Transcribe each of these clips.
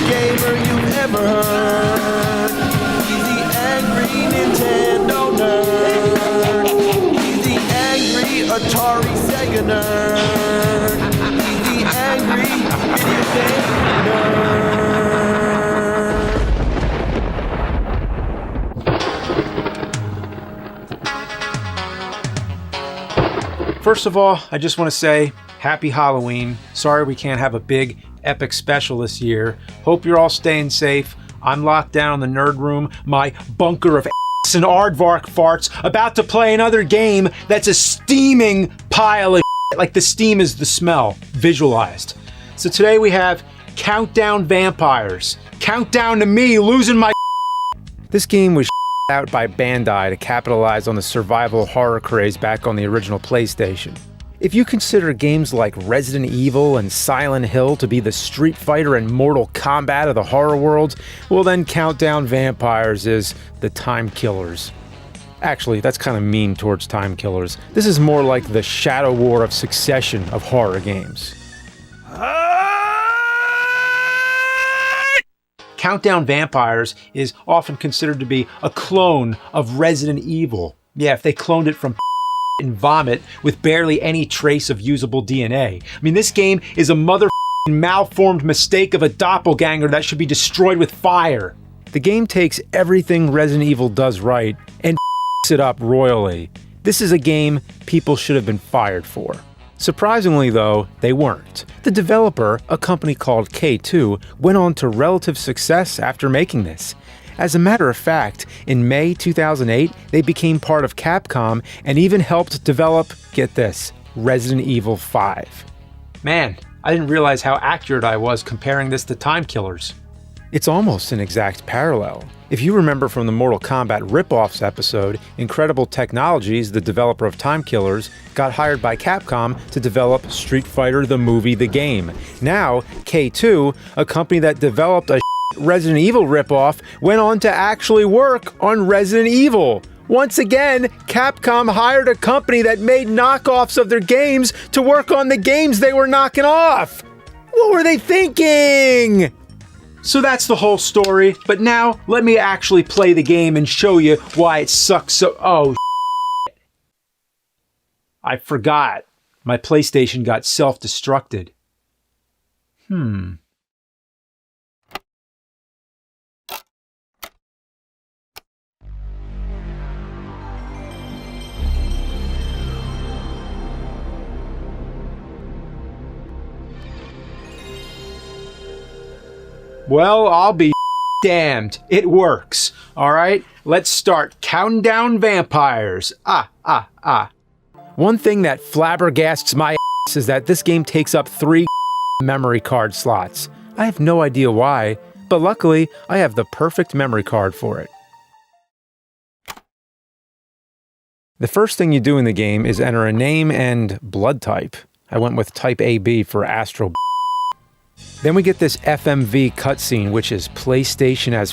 gamer you've ever heard. He's the angry Nintendo nerd. He's the angry Atari Sega nerd. He's the angry video game nerd. First of all, I just want to say happy Halloween. Sorry we can't have a big epic special this year. Hope you're all staying safe. I'm locked down in the nerd room, my bunker of ass and aardvark farts, about to play another game that's a steaming pile of like the steam is the smell, visualized. So today we have Countdown Vampires. Countdown to me losing my This game was out by Bandai to capitalize on the survival horror craze back on the original PlayStation. If you consider games like Resident Evil and Silent Hill to be the Street Fighter and Mortal Kombat of the horror world, well then Countdown Vampires is the Time Killers. Actually, that's kind of mean towards Time Killers. This is more like the Shadow War of Succession of horror games. Countdown Vampires is often considered to be a clone of Resident Evil. Yeah, if they cloned it from and vomit with barely any trace of usable DNA. I mean, this game is a malformed mistake of a doppelganger that should be destroyed with fire. The game takes everything Resident Evil does right and it up royally. This is a game people should have been fired for. Surprisingly though, they weren't. The developer, a company called K2, went on to relative success after making this. As a matter of fact, in May 2008, they became part of Capcom and even helped develop, get this, Resident Evil 5. Man, I didn't realize how accurate I was comparing this to Time Killers. It's almost an exact parallel. If you remember from the Mortal Kombat Rip-Offs episode, Incredible Technologies, the developer of Time Killers, got hired by Capcom to develop Street Fighter the movie, the game. Now, K2, a company that developed a Resident Evil ripoff, went on to actually work on Resident Evil. Once again, Capcom hired a company that made knockoffs of their games to work on the games they were knocking off. What were they thinking? So that's the whole story, but now let me actually play the game and show you why it sucks so— oh, I forgot. My PlayStation got self-destructed. Well, I'll be damned. It works. All right, let's start counting down vampires. One thing that flabbergasts my ass is that this game takes up 3 memory card slots. I have no idea why, but luckily I have the perfect memory card for it. The first thing you do in the game is enter a name and blood type. I went with type AB for Astro. Then we get this FMV cutscene, which is PlayStation as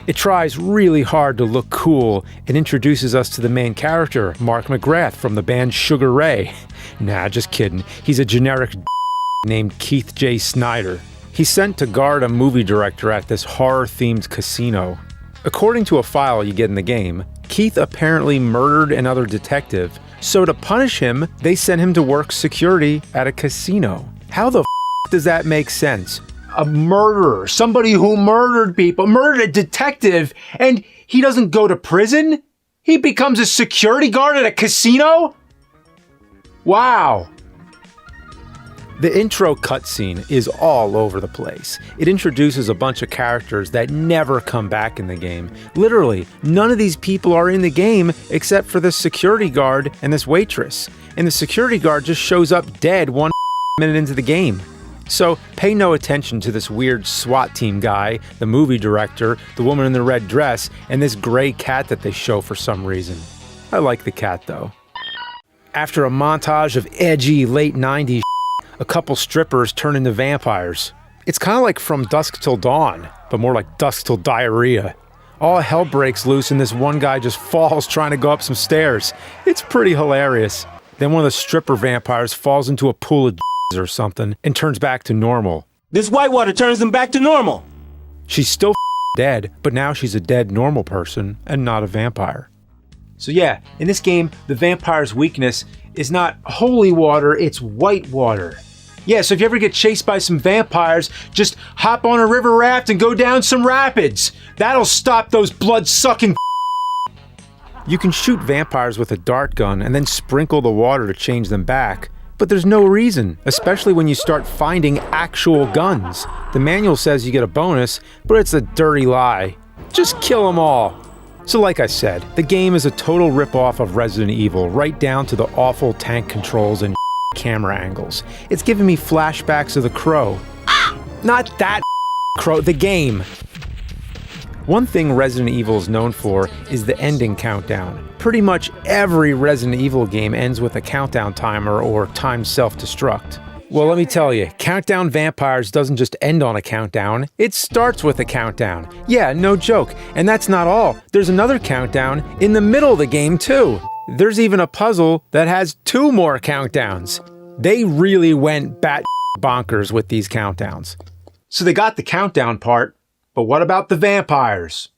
It tries really hard to look cool and introduces us to the main character, Mark McGrath from the band Sugar Ray. Nah, just kidding. He's a generic named Keith J. Snyder. He's sent to guard a movie director at this horror-themed casino. According to a file you get in the game, Keith apparently murdered another detective, so to punish him, they sent him to work security at a casino. How the does that make sense? A murderer, somebody who murdered people, murdered a detective, and he doesn't go to prison? He becomes a security guard at a casino? Wow. The intro cutscene is all over the place. It introduces a bunch of characters that never come back in the game. Literally, none of these people are in the game except for this security guard and this waitress. And the security guard just shows up dead 1 minute into the game. So pay no attention to this weird SWAT team guy, the movie director, the woman in the red dress, and this gray cat that they show for some reason. I like the cat though. After a montage of edgy late 90s, a couple strippers turn into vampires. It's kind of like From Dusk Till Dawn, but more like Dusk Till Diarrhea. All hell breaks loose and this one guy just falls trying to go up some stairs. It's pretty hilarious. Then one of the stripper vampires falls into a pool of or something and turns back to normal. This whitewater turns them back to normal. She's still dead, but now she's a dead normal person and not a vampire. So yeah, in this game, the vampire's weakness is not holy water, it's white water. Yeah, so if you ever get chased by some vampires, just hop on a river raft and go down some rapids. That'll stop those blood-sucking. You can shoot vampires with a dart gun and then sprinkle the water to change them back. But there's no reason, especially when you start finding actual guns. The manual says you get a bonus, but it's a dirty lie. Just kill them all. So like I said, the game is a total rip-off of Resident Evil, right down to the awful tank controls and camera angles. It's giving me flashbacks of The Crow. Not that Crow, the game. One thing Resident Evil is known for is the ending countdown. Pretty much every Resident Evil game ends with a countdown timer or timed self-destruct. Well, let me tell you, Countdown Vampires doesn't just end on a countdown, it starts with a countdown. Yeah, no joke. And that's not all. There's another countdown in the middle of the game too. There's even a puzzle that has 2 more countdowns. They really went bat bonkers with these countdowns. So they got the countdown part, but what about the vampires?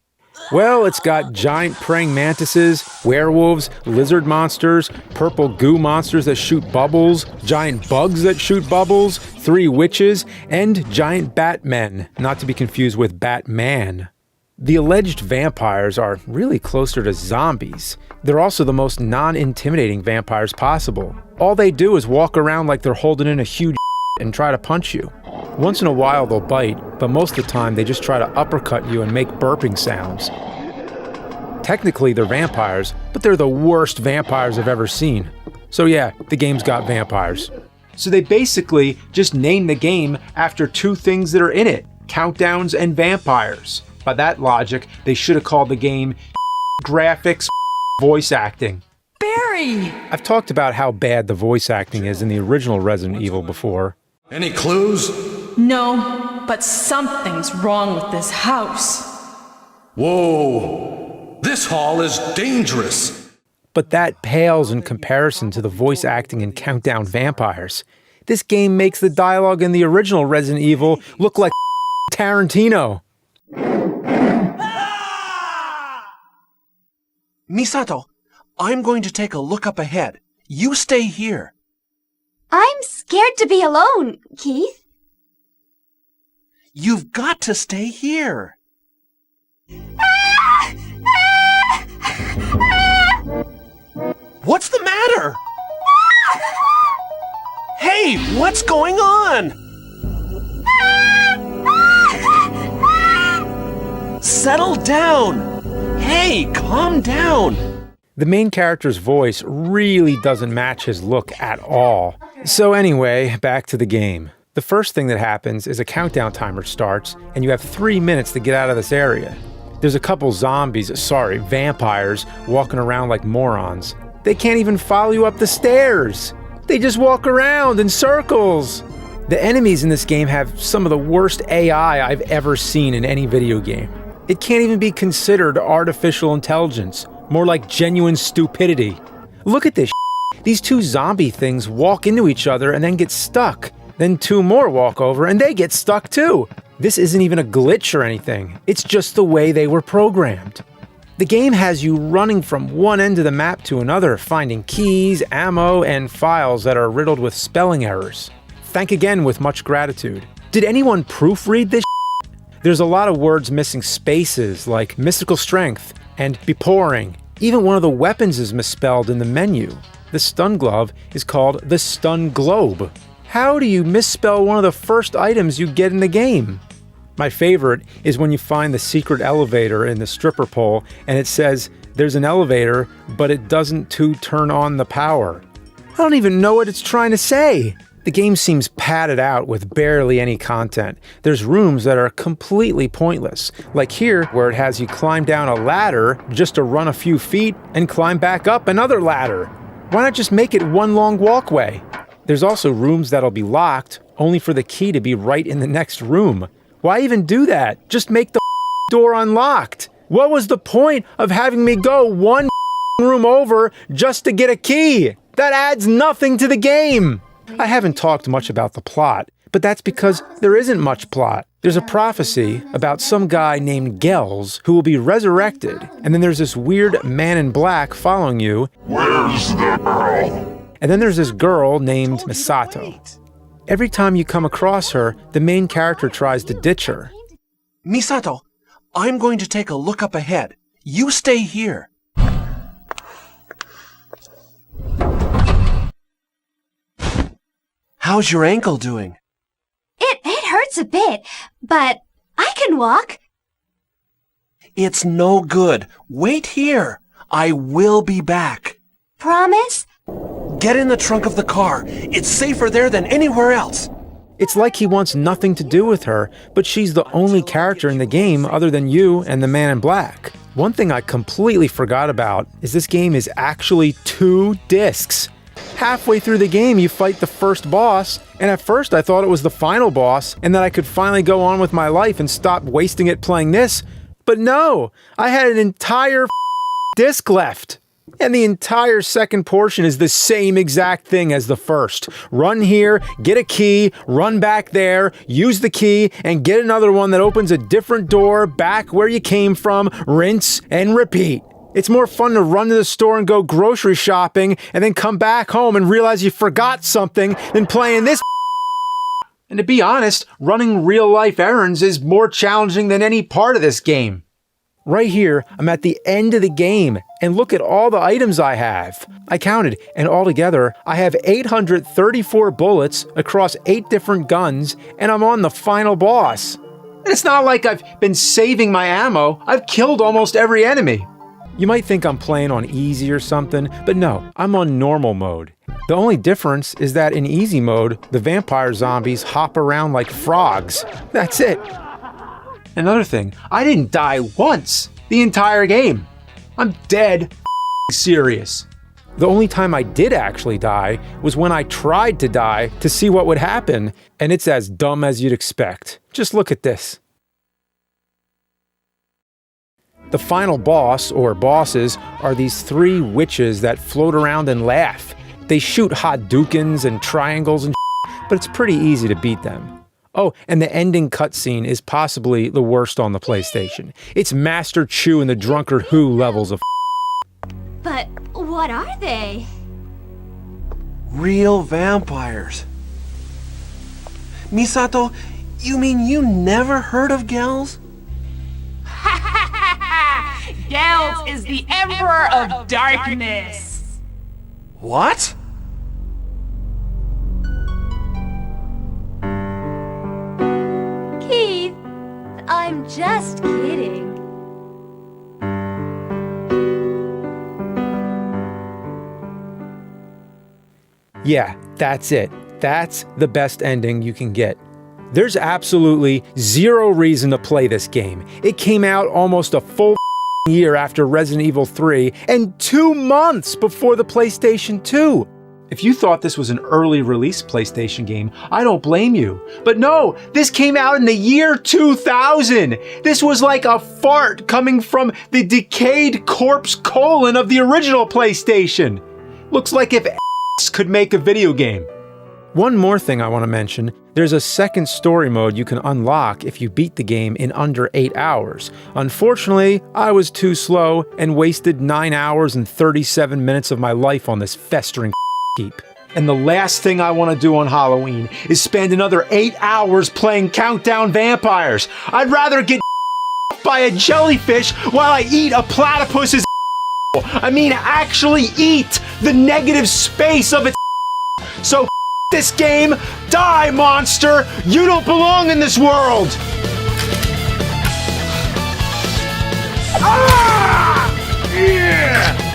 Well, it's got giant praying mantises, werewolves, lizard monsters, purple goo monsters that shoot bubbles, giant bugs that shoot bubbles, 3 witches, and giant batmen, not to be confused with Batman. The alleged vampires are really closer to zombies. They're also the most non-intimidating vampires possible. All they do is walk around like they're holding in a huge and try to punch you. Once in a while they'll bite, but most of the time they just try to uppercut you and make burping sounds. Technically they're vampires, but they're the worst vampires I've ever seen. So yeah, the game's got vampires. So they basically just named the game after 2 things that are in it, countdowns and vampires. By that logic, they should have called the game graphics, voice acting. Barry! I've talked about how bad the voice acting is in the original Resident Evil before. Any clues? No, but something's wrong with this house. Whoa! This hall is dangerous! But that pales in comparison to the voice acting in Countdown Vampires. This game makes the dialogue in the original Resident Evil look like Tarantino. Misato, I'm going to take a look up ahead. You stay here. I'm scared to be alone, Keith. You've got to stay here. What's the matter? Hey, what's going on? Settle down. Hey, calm down. The main character's voice really doesn't match his look at all. So anyway, back to the game. The first thing that happens is a countdown timer starts, and you have 3 minutes to get out of this area. There's a couple vampires, walking around like morons. They can't even follow you up the stairs. They just walk around in circles. The enemies in this game have some of the worst AI I've ever seen in any video game. It can't even be considered artificial intelligence, more like genuine stupidity. Look at this shit. These 2 zombie things walk into each other and then get stuck. Then 2 more walk over and they get stuck too. This isn't even a glitch or anything. It's just the way they were programmed. The game has you running from one end of the map to another, finding keys, ammo, and files that are riddled with spelling errors. Thank again with much gratitude. Did anyone proofread this shit? There's a lot of words missing spaces like mystical strength and beporing. Even one of the weapons is misspelled in the menu. The stun glove is called the stun globe. How do you misspell one of the first items you get in the game? My favorite is when you find the secret elevator in the stripper pole and it says there's an elevator, but it doesn't turn on the power. I don't even know what it's trying to say. The game seems padded out with barely any content. There's rooms that are completely pointless, like here where it has you climb down a ladder just to run a few feet and climb back up another ladder. Why not just make it one long walkway? There's also rooms that'll be locked, only for the key to be right in the next room. Why even do that? Just make the door unlocked. What was the point of having me go one room over just to get a key? That adds nothing to the game. I haven't talked much about the plot, But that's because there isn't much plot. There's a prophecy about some guy named Gels who will be resurrected, and then there's this weird man in black following you. Where's the girl? And then there's this girl named Misato. Every time you come across her, the main character tries to ditch her. Misato, I'm going to take a look up ahead. You stay here. How's your ankle doing? It hurts a bit, but I can walk. It's no good. Wait here. I will be back. Promise? Get in the trunk of the car. It's safer there than anywhere else. It's like he wants nothing to do with her, but she's the only character in the game other than you and the man in black. One thing I completely forgot about is this game is actually 2 discs. Halfway through the game, you fight the first boss, and at first I thought it was the final boss and that I could finally go on with my life and stop wasting it playing this. But no, I had an entire disc left. And the entire second portion is the same exact thing as the first. Run here, get a key, run back there, use the key, and get another one that opens a different door back where you came from, rinse and repeat. It's more fun to run to the store and go grocery shopping and then come back home and realize you forgot something than playing this. And to be honest, running real-life errands is more challenging than any part of this game. Right here, I'm at the end of the game, and look at all the items I have. I counted, and altogether, I have 834 bullets across 8 different guns, and I'm on the final boss. And it's not like I've been saving my ammo. I've killed almost every enemy. You might think I'm playing on easy or something, but no, I'm on normal mode. The only difference is that in easy mode, the vampire zombies hop around like frogs. That's it. Another thing, I didn't die once the entire game. I'm dead serious. The only time I did actually die was when I tried to die to see what would happen, and it's as dumb as you'd expect. Just look at this. The final boss, or bosses, are these 3 witches that float around and laugh. They shoot Hadoukens and triangles and but it's pretty easy to beat them. Oh, and the ending cutscene is possibly the worst on the PlayStation. It's Master Chew and the Drunkard Who levels of But what are they? Real vampires. Misato, you mean you never heard of Gels? Gels is the Emperor of Darkness. What? Keith, I'm just kidding. Yeah, that's it. That's the best ending you can get. There's absolutely zero reason to play this game. It came out almost a full year after Resident Evil 3 and 2 months before the PlayStation 2. If you thought this was an early release PlayStation game, I don't blame you. But no, this came out in the year 2000. This was like a fart coming from the decayed corpse colon of the original PlayStation. Looks like if could make a video game. One more thing I want to mention, there's a second story mode you can unlock if you beat the game in under 8 hours. Unfortunately, I was too slow and wasted 9 hours and 37 minutes of my life on this festering heap. And the last thing I want to do on Halloween is spend another 8 hours playing Countdown Vampires. I'd rather get by a jellyfish while I eat a platypus's I mean actually eat the negative space of its So this game, die monster! You don't belong in this world! Ah! Yeah!